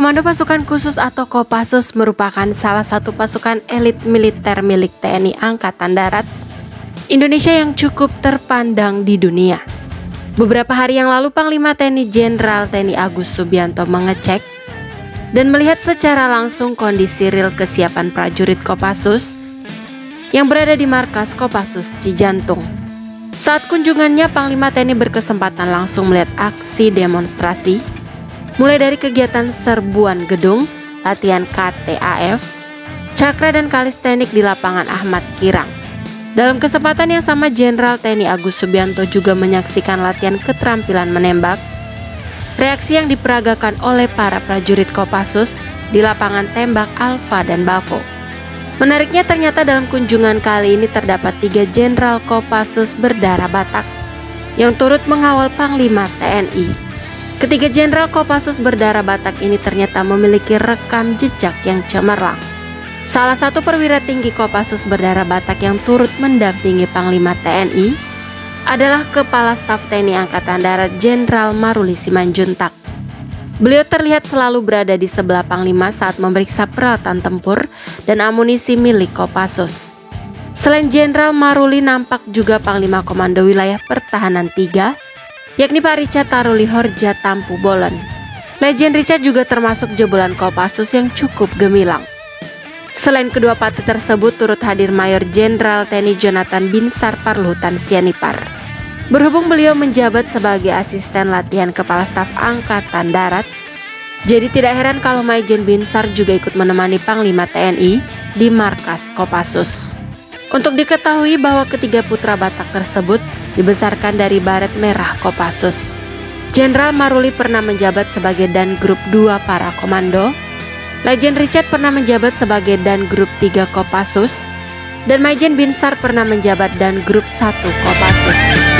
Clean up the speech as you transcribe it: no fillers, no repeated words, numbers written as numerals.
Komando Pasukan Khusus atau Kopassus merupakan salah satu pasukan elit militer milik TNI Angkatan Darat Indonesia yang cukup terpandang di dunia. Beberapa hari yang lalu Panglima TNI Jenderal TNI Agus Subianto mengecek dan melihat secara langsung kondisi real kesiapan prajurit Kopassus yang berada di markas Kopassus Cijantung. Saat kunjungannya, Panglima TNI berkesempatan langsung melihat aksi demonstrasi, mulai dari kegiatan serbuan gedung, latihan KTAF, cakra dan kalistenik di lapangan Ahmad Kirang. Dalam kesempatan yang sama, Jenderal TNI Agus Subianto juga menyaksikan latihan keterampilan menembak, reaksi yang diperagakan oleh para prajurit Kopassus di lapangan tembak Alfa dan Bavo. Menariknya, ternyata dalam kunjungan kali ini terdapat 3 Jenderal Kopassus berdarah Batak yang turut mengawal Panglima TNI. Ketiga Jenderal Kopassus berdarah Batak ini ternyata memiliki rekam jejak yang cemerlang. Salah satu perwira tinggi Kopassus berdarah Batak yang turut mendampingi Panglima TNI adalah Kepala Staf TNI Angkatan Darat Jenderal Maruli Simanjuntak. Beliau terlihat selalu berada di sebelah Panglima saat memeriksa peralatan tempur dan amunisi milik Kopassus. Selain Jenderal Maruli, nampak juga Panglima Komando Wilayah Pertahanan 3, yakni Pak Richard Taruli Horja Tampu Bolon. Legend Richard juga termasuk jebolan Kopassus yang cukup gemilang. Selain kedua pati tersebut, turut hadir Mayor Jenderal TNI Jonathan Binsar Parluhutan Sianipar. Berhubung beliau menjabat sebagai asisten latihan Kepala Staf Angkatan Darat, jadi tidak heran kalau Majen Binsar juga ikut menemani Panglima TNI di markas Kopassus. Untuk diketahui bahwa ketiga putra Batak tersebut dibesarkan dari Baret Merah Kopassus. Jenderal Maruli pernah menjabat sebagai Dan Grup 2 Para Komando, Legend Richard pernah menjabat sebagai Dan Grup 3 Kopassus, dan Majen Binsar pernah menjabat Dan Grup 1 Kopassus.